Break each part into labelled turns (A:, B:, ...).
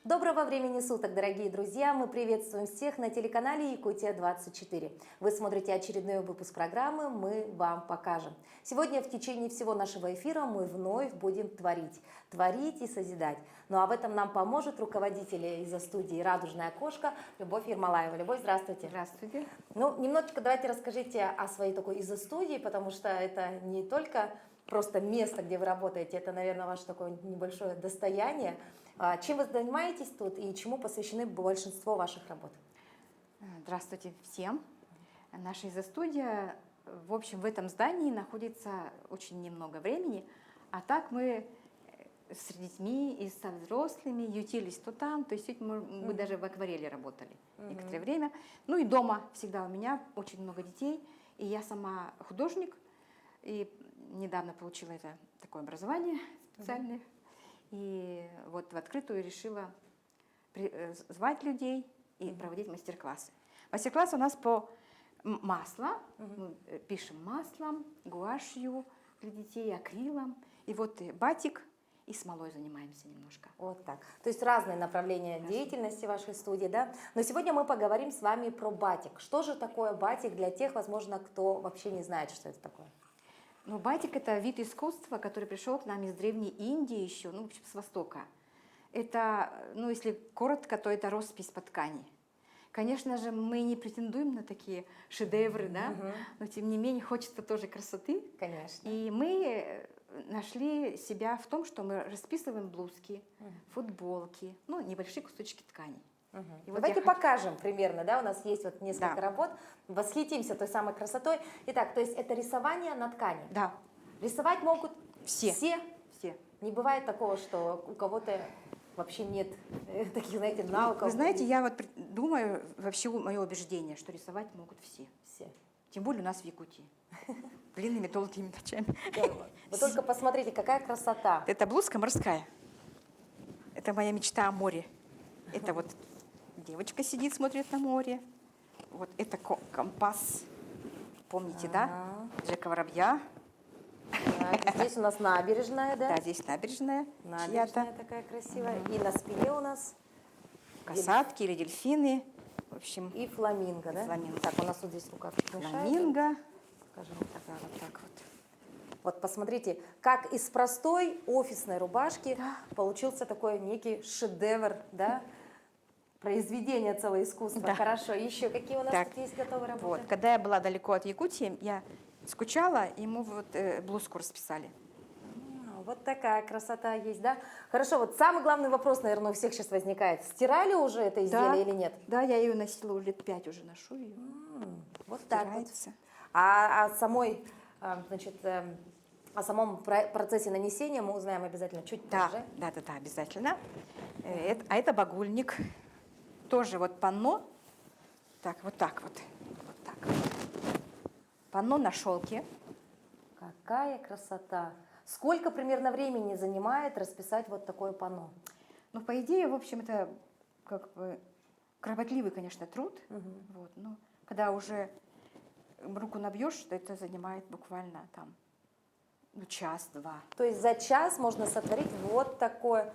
A: Доброго времени суток, дорогие друзья! Мы приветствуем всех на телеканале Якутия-24. Вы смотрите очередной выпуск программы «Мы вам покажем». Сегодня в течение всего нашего эфира мы вновь будем творить и созидать. Ну а в этом нам поможет руководитель из студии «Радужная кошка» Любовь Ермолаева. Любовь, здравствуйте!
B: Здравствуйте!
A: Ну, немножечко давайте расскажите о своей такой из-студии, потому что это не только просто место, где вы работаете, это, наверное, ваше такое небольшое достояние. Чем вы занимаетесь тут и чему посвящены большинство ваших работ?
B: Здравствуйте всем! Наша изо-студия, в общем, в этом здании находится очень немного времени, а так мы с детьми и со взрослыми ютились то там, то есть мы даже в акварели работали некоторое время. Ну и дома всегда у меня очень много детей, и я сама художник, и недавно получила это такое образование специальное. И вот в открытую решила звать людей и проводить мастер-классы. Мастер-классы у нас по маслу. Мы пишем маслом, гуашью для детей, акрилом. И вот батик и смолой занимаемся немножко.
A: Вот так. То есть разные направления деятельности вашей студии, да? Но сегодня мы поговорим с вами про батик. Что же такое батик для тех, возможно, кто вообще не знает, что это такое?
B: Ну, батик – это вид искусства, который пришел к нам из Древней Индии еще, ну, в общем, с Востока. Это, ну, если коротко, то это роспись по ткани. Конечно же, мы не претендуем на такие шедевры, да, но тем не менее хочется тоже красоты.
A: Конечно.
B: И мы нашли себя в том, что мы расписываем блузки, футболки, ну, небольшие кусочки ткани.
A: И давайте покажем примерно, да, у нас есть вот несколько работ, восхитимся той самой красотой. Итак, то есть это рисование на ткани?
B: Да.
A: Рисовать могут
B: все?
A: Все. Не бывает такого, что у кого-то вообще нет таких, знаете, навыков?
B: Вы знаете, я вот думаю, вообще мое убеждение, что рисовать могут все.
A: Все.
B: Тем более у нас в Якутии. Длинными долгими ночами.
A: Вы только посмотрите, какая красота.
B: Это блузка морская. Это моя мечта о море. Это вот девочка сидит, смотрит на море. Вот это компас. Помните, да? Джека Воробья.
A: Да, здесь у нас набережная, да?
B: Да, здесь набережная.
A: Набережная такая красивая. И на спине у нас
B: касатки или дельфины. В общем.
A: И фламинго, да?
B: Фламинго.
A: Так, у нас вот здесь рука мешает.
B: Фламинго.
A: Покажем вот так вот. Вот посмотрите, как из простой офисной рубашки получился такой некий шедевр, да? Произведение целого искусства.
B: Да.
A: Хорошо. Еще какие у нас тут есть готовые работы?
B: Вот. Когда я была далеко от Якутии, я скучала, и мы вот блузку расписали.
A: Вот такая красота есть, да? Хорошо, вот самый главный вопрос, наверное, у всех сейчас возникает. Стирали уже это изделие или нет?
B: Да, я ее носила уже лет 5, уже ношу ее.
A: Вот так вот.
B: Стирается.
A: А о самом процессе нанесения мы узнаем обязательно чуть позже.
B: Да, обязательно. А это багульник. Тоже вот панно. Так, вот так вот. Вот так. Панно на шелке.
A: Какая красота! Сколько примерно времени занимает расписать вот такое панно?
B: Ну, по идее, в общем, это как бы кропотливый, конечно, труд. Вот, но когда уже руку набьешь, то это занимает буквально там час-два.
A: То есть за час можно сотворить вот такую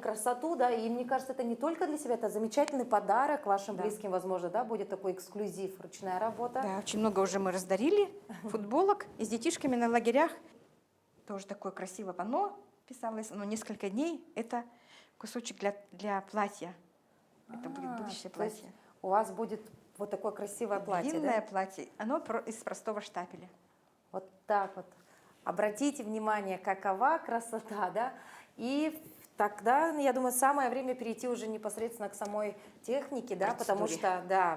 A: красоту, да, и мне кажется, это не только для себя, это замечательный подарок вашим близким, возможно, да, будет такой эксклюзив, ручная работа.
B: Да, очень много уже мы раздарили футболок, и с детишками на лагерях тоже такое красивое панно писалось, но несколько дней, это кусочек для платья, это будет будущее платье.
A: У вас будет вот такое красивое платье,
B: длинное платье, оно из простого штапеля.
A: Вот так вот. Обратите внимание, какова красота, да? И тогда, я думаю, самое время перейти уже непосредственно к самой технике, да,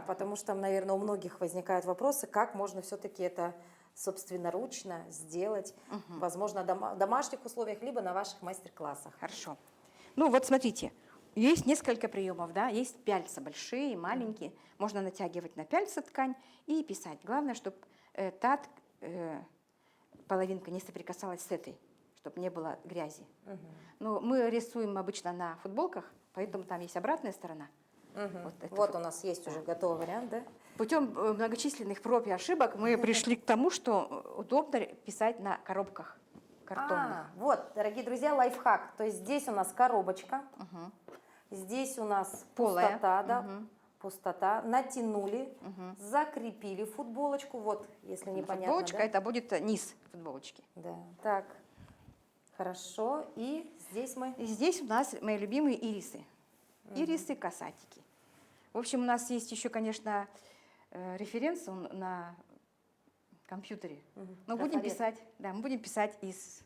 A: потому что, наверное, у многих возникают вопросы, как можно все-таки это собственноручно сделать, возможно, в домашних условиях, либо на ваших мастер-классах.
B: Хорошо. Ну вот смотрите, есть несколько приемов, да, есть пяльца большие, маленькие, можно натягивать на пяльца ткань и писать. Главное, чтобы та половинка не соприкасалась с этой, чтобы не было грязи. Но мы рисуем обычно на футболках, поэтому там есть обратная сторона.
A: Вот у нас есть уже готовый вариант, да?
B: Путем многочисленных проб и ошибок мы пришли к тому, что удобно писать на коробках картонных.
A: Вот, дорогие друзья, лайфхак. То есть здесь у нас коробочка. Здесь у нас
B: Полая.
A: пустота, да,
B: Мгм.
A: пустота. Натянули,
B: Мгм.
A: закрепили футболочку. Вот, если непонятно,
B: Футболочка,
A: да?
B: это будет низ футболочки.
A: Да, так, хорошо. И здесь мы...
B: И здесь у нас мои любимые ирисы. Ирисы, касатики. В общем, у нас есть еще, конечно, референс он на компьютере. Мы будем
A: Трафарет.
B: писать, да, мы будем писать из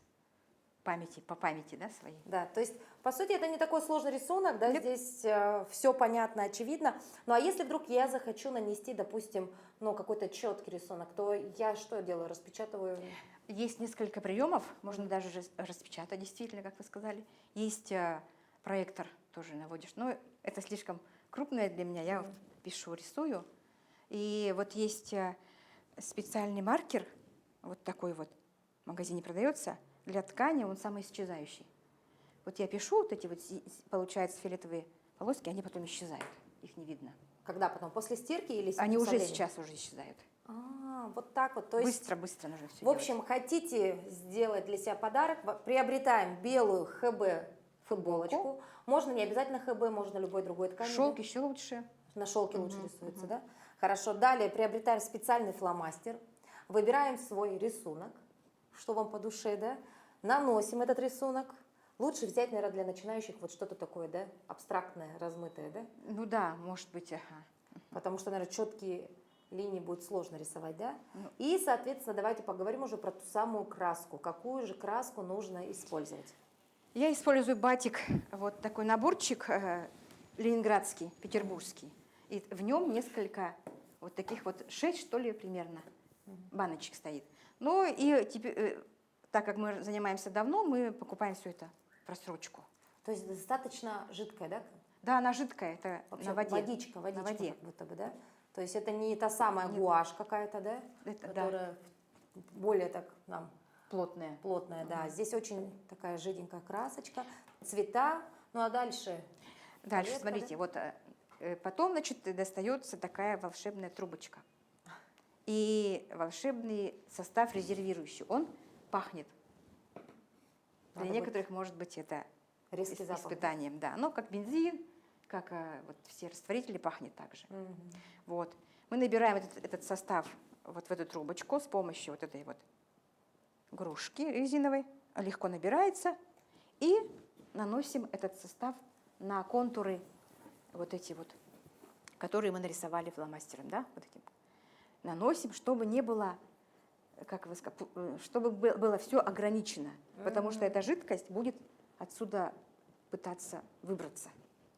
B: памяти, по памяти, да, своей.
A: Да, то есть, по сути, это не такой сложный рисунок, да,
B: Нет.
A: здесь все понятно, очевидно. Ну, а если вдруг я захочу нанести, допустим, ну, какой-то четкий рисунок, то я что делаю? Распечатываю?
B: Есть несколько приемов, можно даже распечатать, действительно, как вы сказали. Есть проектор, тоже наводишь, но это слишком крупное для меня, я вот пишу, рисую. И вот есть специальный маркер, вот такой вот, в магазине продается, для ткани он самоисчезающий. Вот я пишу, вот эти вот, получается, фиолетовые полоски, они потом исчезают, их не видно.
A: Когда потом? После стирки или
B: Они
A: со
B: уже
A: временем?
B: сейчас уже исчезают.
A: Вот так вот. То есть,
B: Быстро нужно все
A: в общем, хотите сделать для себя подарок, приобретаем белую ХБ футболочку. Можно не обязательно ХБ, можно любой другой ткани.
B: Шелк
A: да?
B: еще лучше.
A: На шелке лучше рисуется, да? Хорошо. Далее приобретаем специальный фломастер, выбираем свой рисунок, что вам по душе, да? Наносим этот рисунок. Лучше взять, наверное, для начинающих вот что-то такое, да? Абстрактное, размытое, да?
B: Ну да, может быть, ага.
A: Потому что, наверное, четкие линии будет сложно рисовать, да?
B: Ну.
A: И, соответственно, давайте поговорим уже про ту самую краску. Какую же краску нужно использовать?
B: Я использую батик, вот такой наборчик ленинградский, петербургский. И в нем несколько вот таких вот 6, что ли, примерно баночек стоит. Ну и теперь, так как мы занимаемся давно, мы покупаем все это в просрочку.
A: То есть достаточно жидкая, да?
B: Да, она жидкая, это
A: Вообще
B: на воде.
A: водичка
B: На воде.
A: как будто бы, да? То есть это не та самая
B: Нет.
A: гуашь какая-то, да?
B: Это, да.
A: Которая более так нам
B: Плотная.
A: плотная, да. Здесь очень такая жиденькая красочка, цвета. Ну а дальше?
B: Дальше,
A: Палетка,
B: смотрите, вот потом, значит, достается такая волшебная трубочка. И волшебный состав резервирующий, он пахнет. Для
A: Надо
B: некоторых, может быть, это
A: резкий запах.
B: испытанием, да. Но как бензин, как вот все растворители пахнет так же. Вот. Мы набираем этот состав вот в эту трубочку с помощью вот этой вот грушки резиновой. Легко набирается. И наносим этот состав на контуры вот эти вот, которые мы нарисовали фломастером, да, вот этим. Наносим, чтобы не было, как вы сказали, чтобы было все ограничено, потому что эта жидкость будет отсюда пытаться выбраться.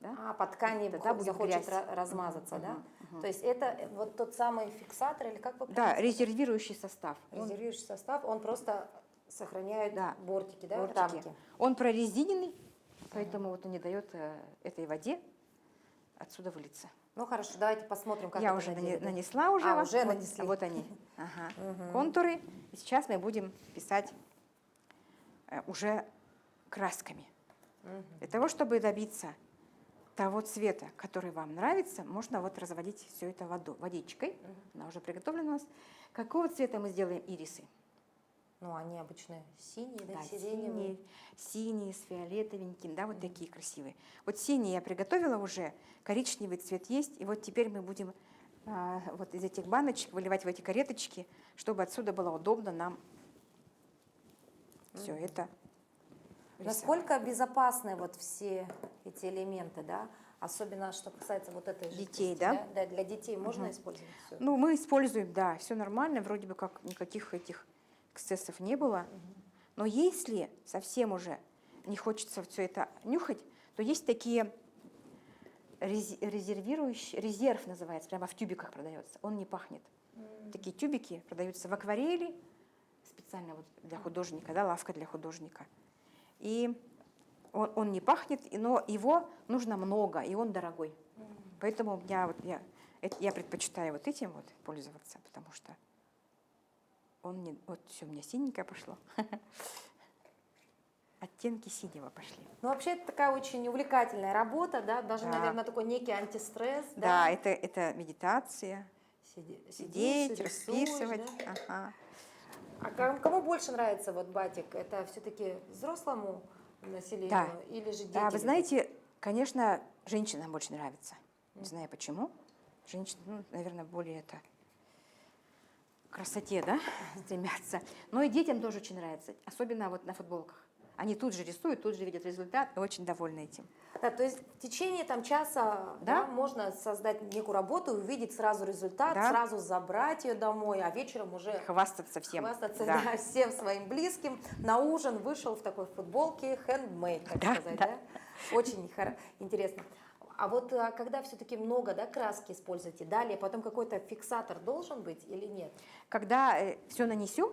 B: Да?
A: А по ткани
B: Тогда будет
A: захочет
B: грязь.
A: размазаться, да? То есть это вот тот самый фиксатор, или как вы
B: Да,
A: правильно сказали?
B: резервирующий состав.
A: Резервирующий состав, он просто сохраняет
B: Да,
A: бортики, да,
B: бортики.
A: рамки.
B: Он прорезиненный, поэтому вот он не дает этой воде отсюда вылиться.
A: Ну хорошо, давайте посмотрим, как
B: Я
A: это
B: уже
A: на деле, да?
B: нанесла уже.
A: А,
B: вот,
A: уже
B: вот,
A: нанесли.
B: Вот они, ага, контуры. И сейчас мы будем писать уже красками. Для того, чтобы добиться того цвета, который вам нравится, можно вот разводить все это водичкой. Она уже приготовлена у нас. Какого цвета мы сделаем ирисы?
A: Ну, они обычно синие, да,
B: Да,
A: сиреневые.
B: синие с фиолетовеньким, да, вот такие красивые. Вот синий я приготовила уже, коричневый цвет есть, и вот теперь мы будем вот из этих баночек выливать в эти кареточки, чтобы отсюда было удобно нам все это рисовать.
A: Насколько безопасны вот все эти элементы, да? Особенно, что касается вот этой
B: Детей,
A: жидкости,
B: да?
A: Для детей можно использовать все?
B: Ну, мы используем, да, все нормально, вроде бы как никаких этих эксцессов не было. Но если совсем уже не хочется все это нюхать, то есть такие резервирующие, резерв называется, прямо в тюбиках продается, он не пахнет. Такие тюбики продаются в акварели, специально вот для художника, да, лавка для художника. И он не пахнет, но его нужно много, и он дорогой. Поэтому у меня вот я предпочитаю вот этим вот пользоваться, потому что он не... Вот все, у меня синенькое пошло. Оттенки синего пошли.
A: Ну, вообще, это такая очень увлекательная работа, да? Даже,
B: Да.
A: наверное, такой некий антистресс,
B: Да,
A: да?
B: это медитация. Сидеть,
A: рисуешь,
B: расписывать.
A: да?
B: Ага.
A: А кому больше нравится вот батик? Это все-таки взрослому населению
B: Да.
A: или же детям?
B: Да, вы знаете, конечно, женщинам больше нравится. Не знаю почему. Женщины, ну, наверное, более это к красоте, да, стремятся. Но и детям тоже очень нравится, особенно вот на футболках. Они тут же рисуют, тут же видят результат и очень довольны этим.
A: Да, то есть в течение там часа
B: Да.
A: можно создать некую работу и увидеть сразу результат,
B: Да.
A: сразу забрать ее домой, а вечером уже
B: Хвастаться всем.
A: хвастаться
B: Да.
A: да, всем своим близким. На ужин вышел в такой футболке, handmade, так
B: Да,
A: сказать.
B: да.
A: Да? Очень интересно. А вот когда все-таки много краски используете, далее потом какой-то фиксатор должен быть или нет?
B: Когда все нанесем,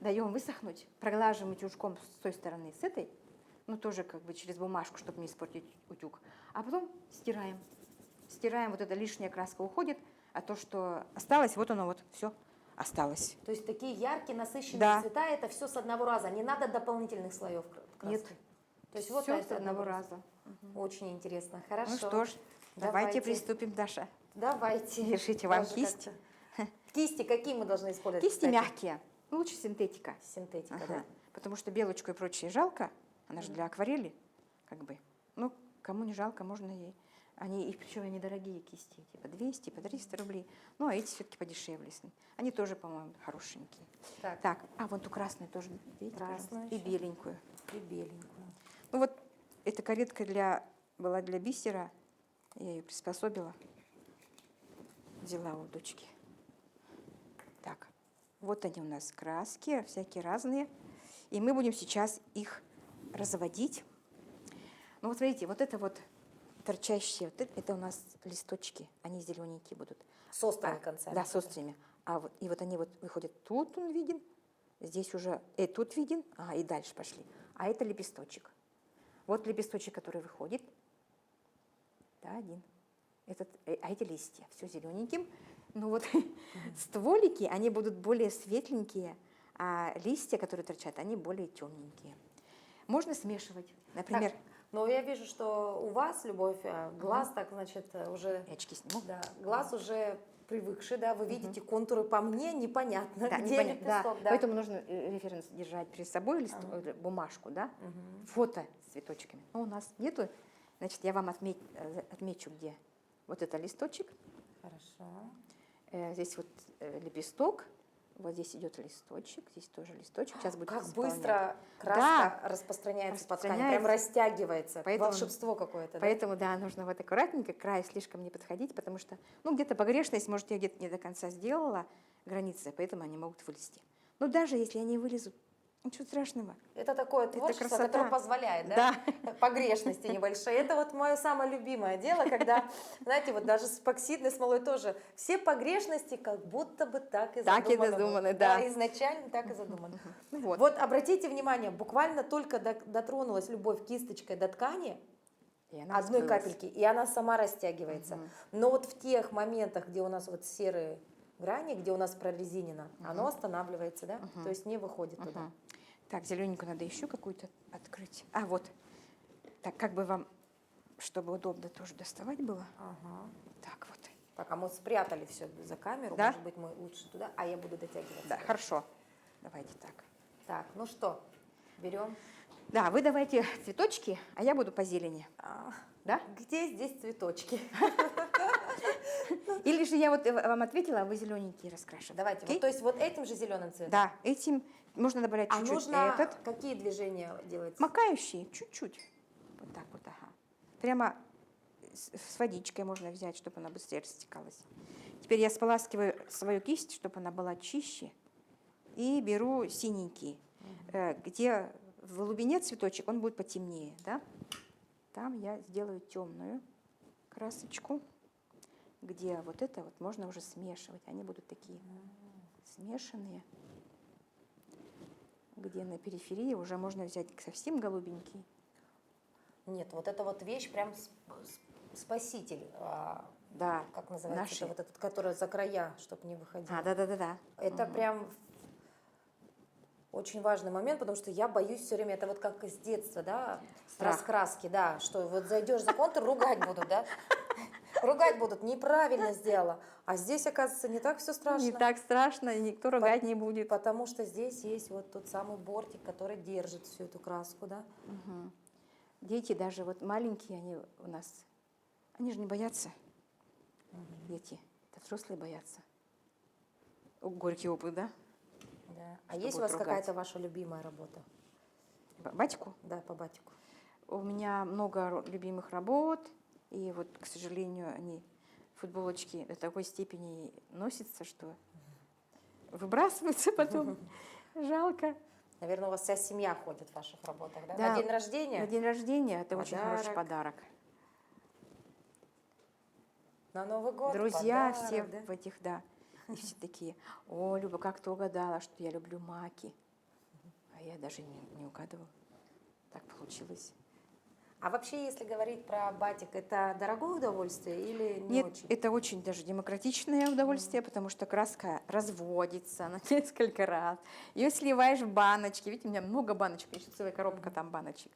B: даем высохнуть, проглаживаем утюжком с той стороны, с этой, ну тоже как бы через бумажку, чтобы не испортить утюг, а потом стираем. Стираем, вот эта лишняя краска уходит, а то, что осталось, вот оно вот все осталось.
A: То есть такие яркие, насыщенные
B: Да.
A: цвета, это все с одного раза, не надо дополнительных слоев краски?
B: Нет.
A: То есть вот
B: Все
A: это
B: с одного раза.
A: Очень интересно. Хорошо.
B: Ну что ж, давайте приступим, Даша.
A: Давайте.
B: Держите вам
A: Тоже
B: кисть.
A: как-то. Кисти какие мы должны использовать?
B: Кисти
A: кстати?
B: мягкие, ну, лучше синтетика.
A: Синтетика,
B: Ага.
A: да?
B: Потому что белочку и прочее жалко, она же для акварели, как бы. Ну, кому не жалко, можно ей. Они, и причем они дорогие кисти, типа 200, по 300 рублей. Ну, а эти все-таки подешевле. Они тоже, по-моему, хорошенькие. Так, а вон ту красную тоже, видите,
A: Красную
B: пожалуйста, и
A: еще.
B: беленькую.
A: И беленькую.
B: Ну вот, эта каретка была для бисера, я ее приспособила, взяла у дочки. Так, вот они у нас краски, всякие разные. И мы будем сейчас их разводить. Ну вот смотрите, вот это вот торчащие, вот это у нас листочки, они зелененькие будут.
A: С острыми концами.
B: Да, с острыми. И вот они вот выходят, тут он виден, здесь уже, и тут виден, и дальше пошли. А это лепесточек. Вот лепесточек, который выходит. Да, один. А эти листья, все зелененьким. Ну вот стволики, они будут более светленькие, а листья, которые торчат, они более темненькие. Можно смешивать, например.
A: Так, но я вижу, что у вас, Любовь, глаз так, значит, уже...
B: Я очки сниму.
A: Да, глаз уже привыкший, да, вы видите контуры по мне, непонятно,
B: Да,
A: где
B: непонятно,
A: лепесток, да.
B: Поэтому нужно референс держать перед собой, бумажку, да, фото с цветочками. Но у нас нету, значит, я вам отмечу, где вот это листочек.
A: Хорошо.
B: Здесь вот лепесток, вот здесь идет листочек, здесь тоже листочек. Сейчас будет
A: Как
B: исполнять.
A: быстро краска распространяется по ткани, прям растягивается,
B: Поэтому,
A: волшебство какое-то.
B: Поэтому, да, нужно вот аккуратненько, к краю слишком не подходить, потому что, ну, где-то погрешность, может, я где-то не до конца сделала границы, поэтому они могут вылезти. Но даже если они вылезут, ничего страшного.
A: Это такое творчество,
B: красота.
A: которое позволяет, да? Погрешности небольшие. Это вот мое самое любимое дело, когда, знаете, вот даже с эпоксидной смолой тоже все погрешности как будто бы так и задуманы.
B: Так и задуманы, да.
A: Изначально так и задумано.
B: Вот.
A: Вот обратите внимание, буквально только дотронулась Любовь кисточкой до ткани, одной капельки, и она сама растягивается. Но вот в тех моментах, где у нас вот серые грани, где у нас прорезинено, оно останавливается, да? То есть не выходит туда.
B: Так, зелененькую надо еще какую-то открыть. А, вот. Так, как бы вам, чтобы удобно тоже доставать было.
A: Ага.
B: Так, вот.
A: Пока мы спрятали все за камеру,
B: Да?
A: может быть, мы лучше туда, а я буду дотягиваться.
B: Да, хорошо. Давайте так.
A: Так, ну что, берем.
B: Да, вы давайте цветочки, а я буду по зелени. Да?
A: Где здесь цветочки?
B: Или же я вот вам ответила, а вы зелененькие раскрашиваете.
A: Давайте, вот, то есть вот этим же зеленым цветом.
B: Да, этим можно добавлять
A: А
B: чуть-чуть
A: нужно
B: этот.
A: какие движения делать?
B: Макающие, чуть-чуть. Вот так вот, ага. Прямо с водичкой можно взять, чтобы она быстрее растекалась. Теперь я споласкиваю свою кисть, чтобы она была чище. И беру синенький, где в глубине цветочек, он будет потемнее, да? Там я сделаю темную красочку, где вот это вот можно уже смешивать. Они будут такие смешанные. Где на периферии уже можно взять совсем голубенький.
A: Нет, вот эта вот вещь прям спаситель.
B: Да,
A: Как называется?
B: наши.
A: Это вот этот, который за края, чтобы не выходил.
B: Да.
A: Это прям очень важный момент, потому что я боюсь все время, это вот как из детства, да,
B: Страх.
A: раскраски, да, что вот зайдешь за контур, ругать будут, да, ругать будут, неправильно сделала. А здесь, оказывается, не так все страшно.
B: Не так страшно, и никто ругать не будет.
A: Потому что здесь есть вот тот самый бортик, который держит всю эту краску, да.
B: Дети даже вот маленькие, они у нас Они же не боятся, дети. Это взрослые боятся. Горький опыт, да?
A: Да. А
B: Что
A: есть у
B: будут
A: вас
B: ругать.
A: какая-то ваша любимая работа?
B: Батику?
A: Да, по батику.
B: У меня много любимых работ, и вот, к сожалению, они футболочки до такой степени носятся, что выбрасываются потом. Жалко.
A: Наверное, у вас вся семья ходит в ваших работах, да?
B: Да,
A: На день рождения?
B: На день рождения это очень хороший
A: Подарок.
B: подарок.
A: На Новый год
B: Друзья
A: подарок,
B: все
A: да?
B: в этих, да. И все такие: о, Люба, как ты угадала, что я люблю маки? А я даже не угадывала. Так получилось.
A: А вообще, если говорить про батик, это дорогое удовольствие или не
B: Нет,
A: очень?
B: это очень даже демократичное удовольствие, потому что краска разводится на несколько раз. Ее сливаешь в баночки. Видите, у меня много баночек, еще целая коробка там баночек.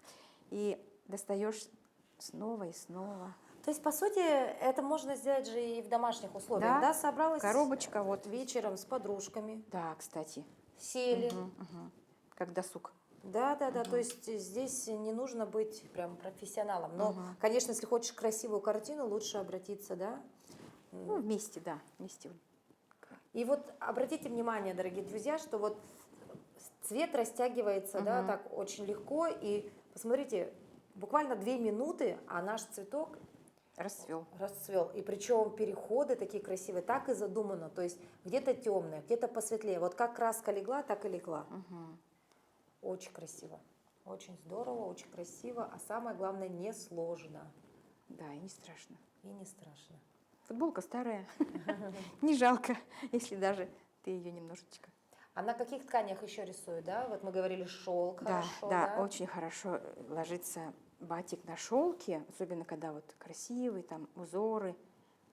B: И достаешь снова и снова.
A: То есть, по сути, это можно сделать же и в домашних условиях,
B: Да,
A: да? Собралась
B: коробочка вот.
A: вечером с подружками,
B: Да, кстати.
A: сели.
B: Мгм. Как досуг.
A: Да, да, да. То есть здесь не нужно быть прям профессионалом. Но,
B: Мгм.
A: конечно, если хочешь красивую картину, лучше обратиться, да?
B: Ну, вместе, да, вместе.
A: И вот обратите внимание, дорогие друзья, что вот цвет растягивается, да, так очень легко. И посмотрите, буквально 2 минуты, а наш цветок
B: Расцвел.
A: расцвел. И причем переходы такие красивые, так и задумано. То есть где-то темное, где-то посветлее. Вот как краска легла, так и легла. Очень красиво. Очень здорово, очень красиво. А самое главное, не сложно.
B: Да, и не страшно.
A: И не страшно.
B: Футболка старая. Не жалко, если даже ты ее немножечко.
A: А на каких тканях еще рисуют, да? Вот мы говорили шелк,
B: Да,
A: хорошо,
B: да,
A: да?
B: очень хорошо ложится батик на шелке, особенно когда вот красивый, там узоры,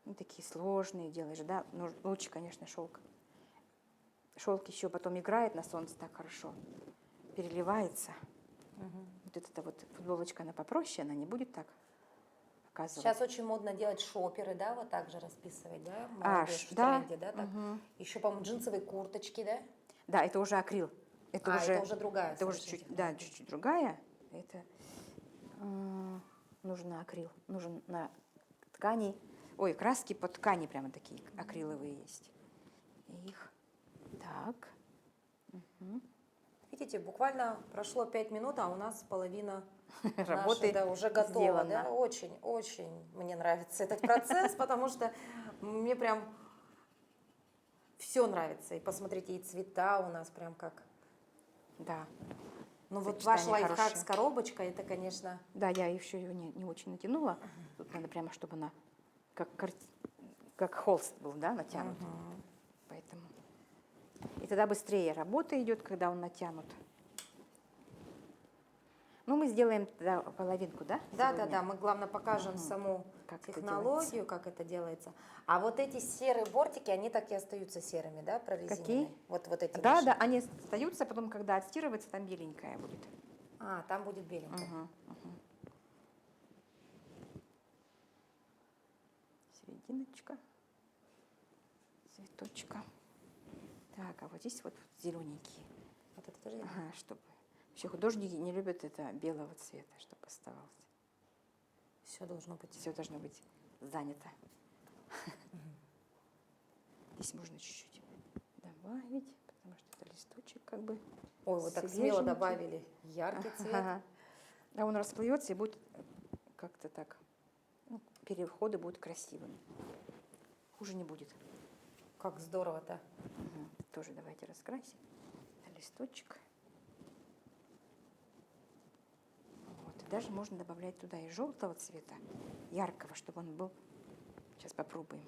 B: ну, такие сложные делаешь, да. Ну, лучше, конечно, шелк. Шелк еще потом играет на солнце так хорошо, переливается. Вот эта вот футболочка, она попроще, она не будет так показывать.
A: Сейчас очень модно делать шоперы, да, вот так же расписывать, да? Молодежь в
B: да.
A: тренде, да? Так. Еще, по-моему, джинсовые курточки, да?
B: Да, это уже акрил.
A: Это уже другая
B: это уже
A: совершенно
B: чуть, да,
A: технология.
B: чуть-чуть другая. Это нужен акрил. Нужен на ткани. Ой, краски под ткани прямо такие акриловые есть. Их так.
A: Видите, буквально прошло 5 минут, а у нас половина
B: Работы
A: наша, да, уже готова.
B: сделано.
A: Да? Очень, очень мне нравится этот процесс, потому что мне прям все нравится. И посмотрите, и цвета у нас прям как...
B: Да.
A: Ну вот ваш
B: Сочетание
A: лайфхак
B: хорошее.
A: с коробочкой, это, конечно...
B: Да, я еще ее не очень натянула. Тут надо прямо, чтобы она как холст был, да, натянут. Поэтому. И тогда быстрее работа идет, когда он натянут. Ну, мы сделаем тогда половинку, да?
A: Да,
B: сегодня?
A: да, да, мы, главное, покажем саму
B: Как это
A: технологию, как это делается. А вот эти серые бортики, они так и остаются серыми, да, прорезиненные?
B: Какие?
A: Вот эти
B: Да,
A: наши.
B: да, они остаются, потом, когда отстирывается, там беленькая будет.
A: А, там будет беленькая.
B: Серединочка, цветочка. Так, а вот здесь вот зелененькие.
A: Вот это тоже.
B: Ага, чтобы. Вообще художники не любят это белого цвета, чтобы оставался.
A: Все должно быть.
B: Все должно быть занято. Здесь можно чуть-чуть добавить, потому что это листочек как бы.
A: Ой, вот так смело
B: свеженький.
A: добавили яркий цвет.
B: Ага. А он расплывется и будет как-то так. Ну, переходы будут красивыми. Хуже не будет.
A: Как здорово-то.
B: Тоже давайте раскрасим. Листочек. Вот. И даже можно добавлять туда и желтого цвета, яркого, чтобы он был. Сейчас попробуем.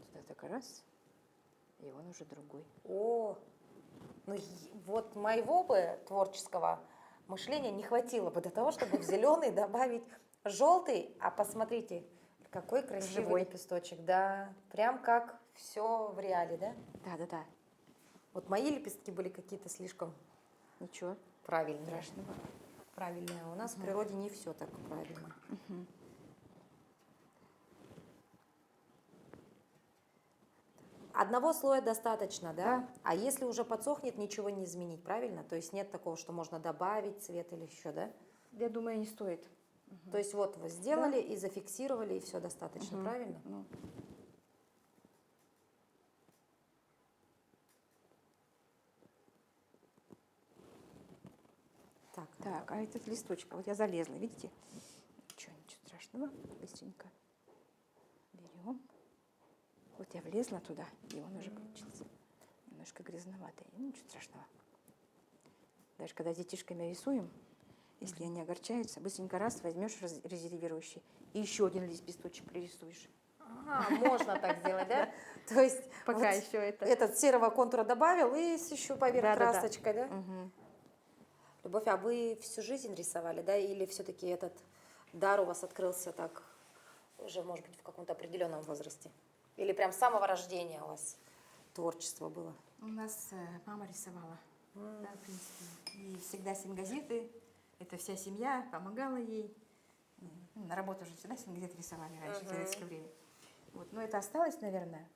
B: Сюда так раз, и он уже другой.
A: О, ну вот моего бы творческого мышления не хватило бы для того, чтобы в зеленый добавить желтый. А посмотрите, какой красивый
B: Живой.
A: лепесточек. Да, прям как все в реале, да?
B: Да.
A: Вот мои лепестки были какие-то слишком
B: Ничего
A: правильные.
B: страшного.
A: Правильные. А у нас в природе не все так правильно. Одного слоя достаточно, да?
B: Да.
A: А если уже подсохнет, ничего не изменить, правильно? То есть нет такого, что можно добавить цвет или еще, да?
B: Я думаю, не стоит.
A: То есть вот вы сделали и зафиксировали, и все достаточно, правильно?
B: Ну,
A: Так,
B: так, а этот листочек, вот я залезла, видите? Ничего страшного, быстренько берем. Вот я влезла туда, и он уже получился немножко грязноватый. Ну, ничего страшного. Даже когда с детишками рисуем, если они огорчаются, быстренько раз возьмешь резервирующий, и еще один листочек пририсуешь.
A: ага, можно так сделать, да? То есть
B: Пока
A: вот
B: еще это.
A: этот серого контура добавил и еще поверх
B: Да-да-да.
A: красочкой, да?
B: Мгм.
A: Любовь, а вы всю жизнь рисовали, да? Или все-таки этот дар у вас открылся так уже, может быть, в каком-то определенном возрасте? Или прям с самого рождения у вас творчество было?
B: У нас мама рисовала, да, в принципе. И всегда сингазеты, это вся семья помогала ей. Ну, на работу же всегда сингазеты рисовали раньше, в советское время. Вот, но это осталось, наверное.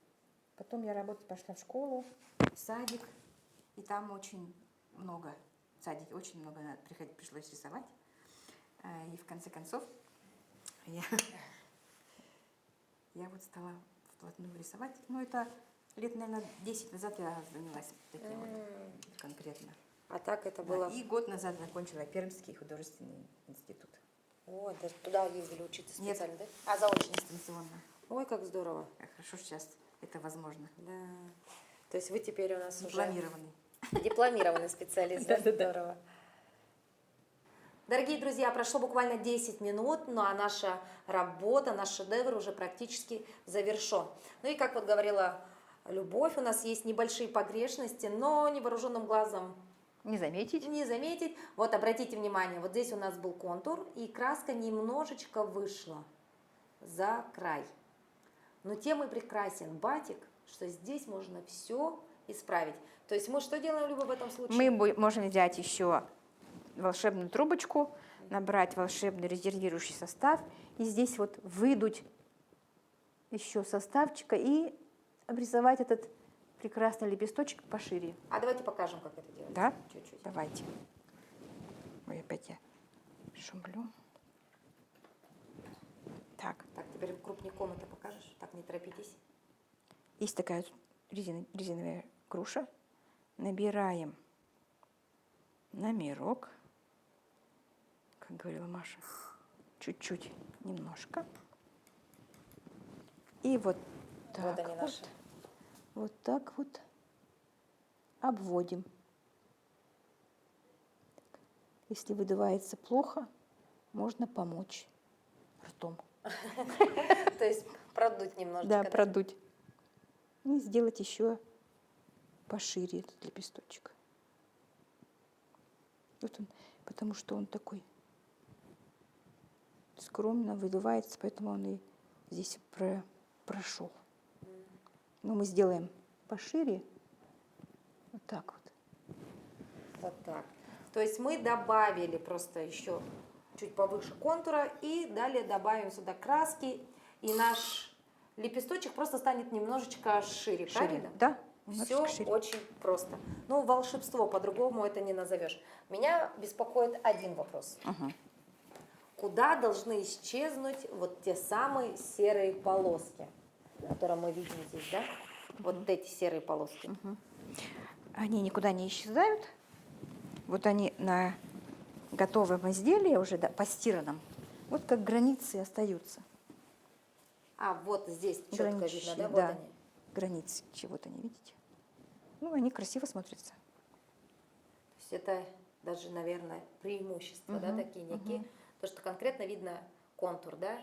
B: Потом я работать пошла в школу, в садик, и там очень много, в садике очень много пришлось рисовать. И в конце концов я, я вот стала вплотную рисовать. Ну, это лет, наверное, 10 назад я занялась таким вот конкретно.
A: А так это
B: Да,
A: было...
B: и год назад закончила Пермский художественный институт.
A: О, даже туда ездили учиться
B: Нет.
A: специально, да? А, заочно.
B: Дистанционно.
A: Ой, как здорово.
B: Как хорошо сейчас это возможно.
A: Да. То есть вы теперь у нас
B: Дипломированный.
A: уже дипломированный специалист, да? Здорово. Дорогие друзья, прошло буквально 10 минут, ну а наша работа, наш шедевр уже практически завершен. Ну и как вот говорила Любовь, у нас есть небольшие погрешности, но невооруженным глазом
B: Не заметить.
A: не заметить. Вот обратите внимание, вот здесь у нас был контур, и краска немножечко вышла за край. Но тем и прекрасен батик, что здесь можно все исправить. То есть мы что делаем, Люба, в этом случае?
B: Мы можем взять еще волшебную трубочку, набрать волшебный резервирующий состав, и здесь вот выдуть еще составчика и обрисовать этот прекрасный лепесточек пошире.
A: А давайте покажем, как это делать.
B: Да?
A: Чуть-чуть.
B: Давайте. Ой, опять я шумлю. Так,
A: Так, теперь крупником это покажешь? Так, не торопитесь.
B: есть такая резиновая груша. Набираем номерок, как говорила Маша, чуть-чуть, немножко. И вот так
A: Вот они
B: вот,
A: наши.
B: вот так вот обводим. Если выдувается плохо, можно помочь ртом.
A: То есть продуть немножечко.
B: Да, продуть. И сделать еще пошире этот лепесточек. Вот он, потому что он такой скромно выдувается, поэтому он и здесь прошел. Но мы сделаем пошире. Вот так вот.
A: Вот так. То есть мы добавили просто еще чуть повыше контура и далее добавим сюда краски, и наш лепесточек просто станет немножечко шире, правильно?
B: Да,
A: Все
B: немножечко шире.
A: очень просто. Ну, волшебство, по-другому это не назовешь. Меня беспокоит один вопрос.
B: Ага.
A: Куда должны исчезнуть вот те самые серые полоски, которые мы видим здесь, да? Вот эти серые полоски.
B: Они никуда не исчезают. Вот они на готовом изделии, уже постиранном, вот как границы остаются.
A: А вот здесь четко видно,
B: Граничащие,
A: да? Вот
B: да.
A: они.
B: Границы чего-то не видите? Ну, они красиво смотрятся.
A: То есть это даже, наверное, преимущества, да, такие некие. То, что конкретно видно контур, да?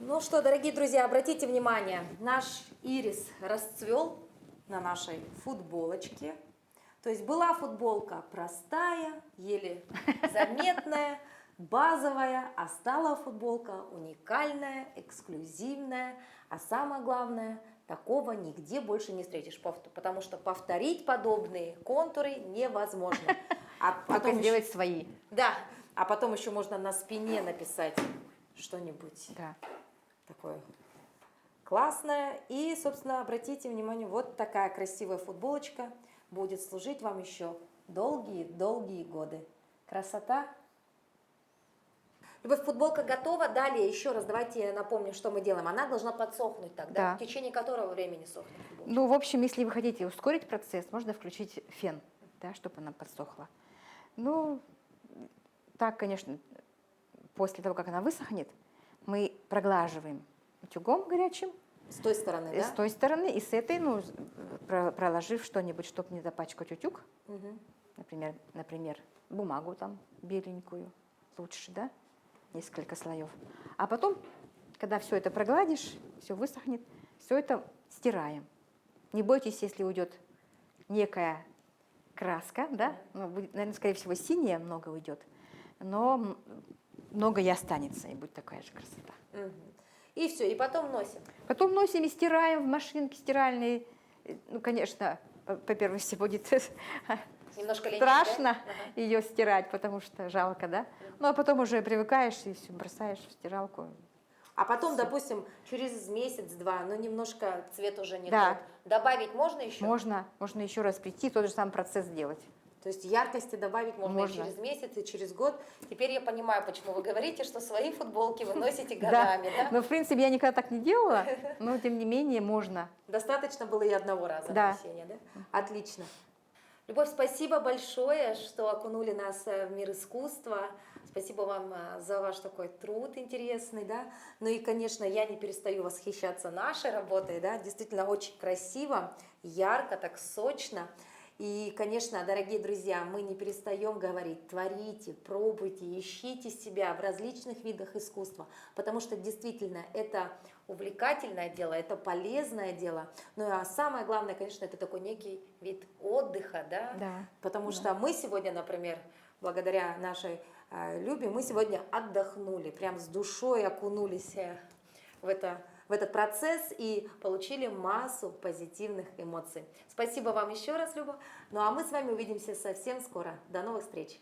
A: Ну что, дорогие друзья, обратите внимание, наш ирис расцвел на нашей футболочке. То есть была футболка простая, еле заметная, базовая, а стала футболка уникальная, эксклюзивная, а самое главное, такого нигде больше не встретишь, потому что повторить подобные контуры невозможно. А
B: Только
A: потом
B: сделать свои.
A: да, а потом еще можно на спине написать что-нибудь
B: Да.
A: такое классное. И, собственно, обратите внимание, вот такая красивая футболочка будет служить вам еще долгие-долгие годы. Красота. Любовь, футболка готова. Далее, еще раз, давайте напомним, что мы делаем. Она должна подсохнуть тогда.
B: Да.
A: В течение которого времени сохнет футболка?
B: Ну, в общем, если вы хотите ускорить процесс, можно включить фен, да, чтобы она подсохла. Ну, так, конечно, после того, как она высохнет, мы проглаживаем утюгом горячим
A: С той стороны, да?
B: с той стороны и с этой, ну, проложив что-нибудь, чтобы не запачкать утюг,
A: Мгм.
B: например, бумагу там беленькую, лучше, да, несколько слоев. А потом, когда все это прогладишь, все высохнет, все это стираем. Не бойтесь, если уйдет некая краска, да, ну, будет, наверное, скорее всего, синяя много уйдет, но много и останется, и будет такая же красота.
A: Мгм. И все, и потом носим.
B: Потом носим и стираем в машинке стиральной. Ну, конечно, по первости будет
A: Немножко ленить,
B: страшно
A: да? Ага.
B: ее стирать, потому что жалко, да? Ну, а потом уже привыкаешь и все бросаешь в стиралку.
A: А потом, допустим, через месяц-два, ну немножко цвет уже не
B: Да.
A: тот. Добавить можно еще?
B: Можно еще раз прийти, тот же самый процесс сделать.
A: То есть яркости добавить можно,
B: Можно.
A: и через месяц, и через год. Теперь я понимаю, почему вы говорите, что свои футболки вы носите
B: Да.
A: годами, да?
B: Но, в принципе, я никогда так не делала, но, тем не менее, можно.
A: Достаточно было и одного раза
B: Да.
A: носения, да? Отлично. Любовь, спасибо большое, что окунули нас в мир искусства. Спасибо вам за ваш такой труд интересный, да. Ну и, конечно, я не перестаю восхищаться нашей работой, да. Действительно очень красиво, ярко, так сочно. И, конечно, дорогие друзья, мы не перестаем говорить: творите, пробуйте, ищите себя в различных видах искусства, потому что действительно это увлекательное дело, это полезное дело. Ну а самое главное, конечно, это такой некий вид отдыха, да?
B: Да.
A: Потому что мы сегодня, например, благодаря нашей Любе, мы сегодня отдохнули, прям с душой окунулись в этот процесс и получили массу позитивных эмоций. Спасибо вам еще раз, Люба. Ну а мы с вами увидимся совсем скоро. До новых встреч!